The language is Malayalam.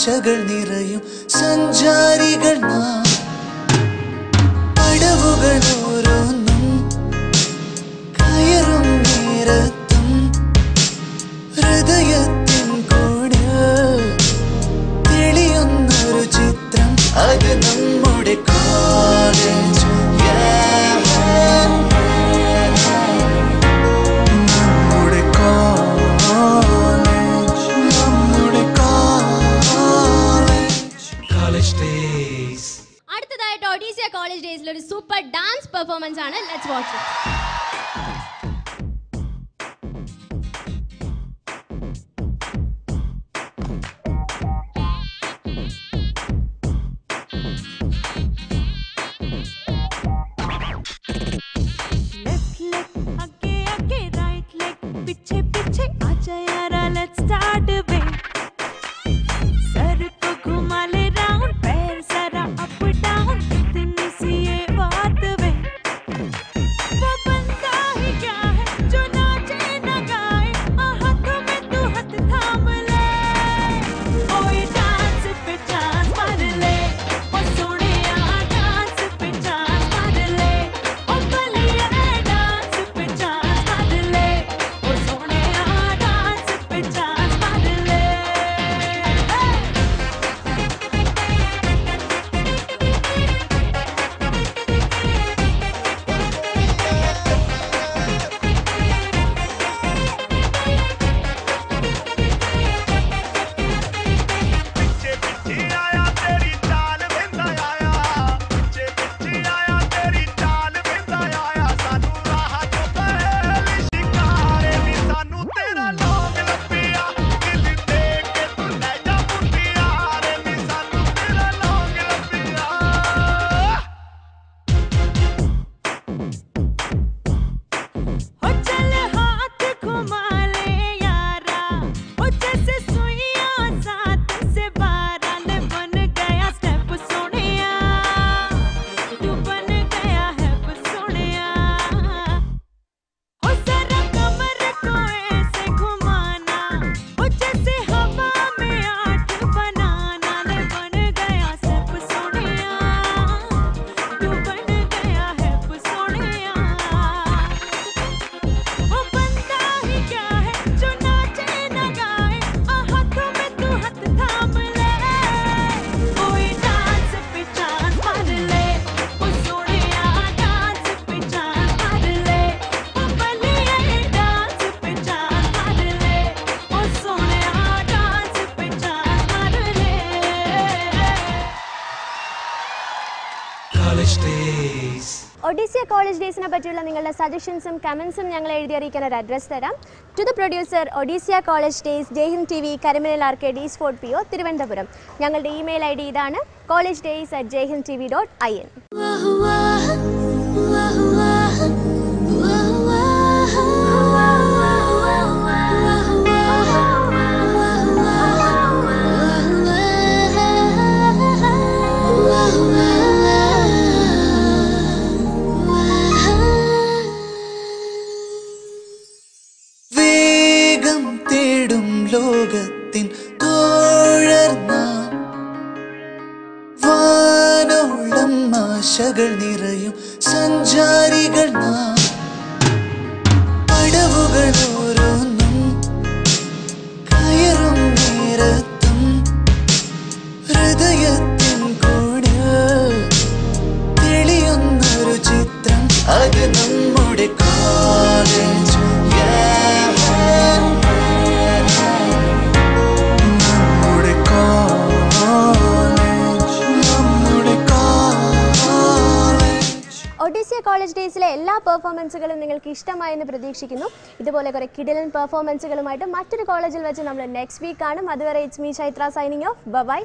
ആശകൾ നിറയും സഞ്ചാരികൾ നാം പടവുകൾ ഓരോന്നും കയറും നേരത്തും ഹൃദയത്തിൻ കൂടെ തെളിയുന്നൊരു ചിത്രം അത് നമ്മുടെ കോളേജ് അടുത്തതായിട്ട് ഒഡീസിയ കോളേജ് ഡേയ്സിൽ ഒരു സൂപ്പർ ഡാൻസ് പെർഫോമൻസ് ആണ്. Let's watch it. Let's start a bit. Sir को घुमा ले राउंड, पैर जरा अप डाउन, इतनी सी ये बात वे. वो बनता ही क्या है जो नाचे न गाए, हाथों में तू हाथ थाम ले. ओए डांस पे चांस मार ले, ओ सोनिया डांस पे चांस मार ले, ओ बलिया डांस पे चांस मार ले, ओ सोनिया डांस पे चांस मार ले. ओ चल हाथ घुमा ले यारा, ओ जैसे सुइया साथ से बारात बन गया स्टेप सोनिया, तू बन गया है सोनिया. ओ जरा कमर को ऐसे घुमाना, ओ जैसे हवा में आठ बनाना, ले बन गया स्टेप सोनिया, तू बन गया है सोनिया. वो बनता ही क्या है जो नाचे न गाए, हाथों में तू हाथ थाम ले. कोई डांस पे चांस मार ले, ओ सोनिया डांस पे चांस मार ले, ओ बलिया डांस पे चांस मार ले, ओ सोनिया डांस पे चांस मार ले. College days. ഒഡീസിയ കോളേജ് ഡേയ്സിനെ പറ്റിയുള്ള നിങ്ങളുടെ സജഷൻസും കമൻസും ഞങ്ങൾ എഴുതി അറിയിക്കാൻ ഒരു അഡ്രസ് തരാം. ടു ദ പ്രൊഡ്യൂസർ, ഒഡീസിയ college days, Jaihind TV, Karimanal arcade, east fort PO, Thiruvananthapuram. ഞങ്ങളുടെ ഇമെയിൽ ID ഇതാണ് collegedays@jayhindtv.in. വേഗം തേടും ലോകത്തിൻ തോഴർ നാം വാനോളം ആശകൾ നിറയും സഞ്ചാരികൾ നാം പടവുകൾ ഓരോന്നും കയറും നേരത്തും ഹൃദയത്തിൻ കൂടെ തെളിയുന്നൊരു ചിത്രം അത് നമ്മുടെ കോളേജ്. ഒഡീസിയ കോളേജ് ഡേയ്സിലെ എല്ലാ പെർഫോമൻസുകളും നിങ്ങൾക്ക് ഇഷ്ടമായെന്ന് പ്രതീക്ഷിക്കുന്നു. ഇതുപോലെ കുറേ കിടിലൻ പെർഫോമൻസുകളുമായിട്ട് മറ്റൊരു കോളേജിൽ വെച്ച് നമ്മൾ നെക്സ്റ്റ് വീക്ക് കാണും. അതുവരെ it's me Chaitra signing off. By.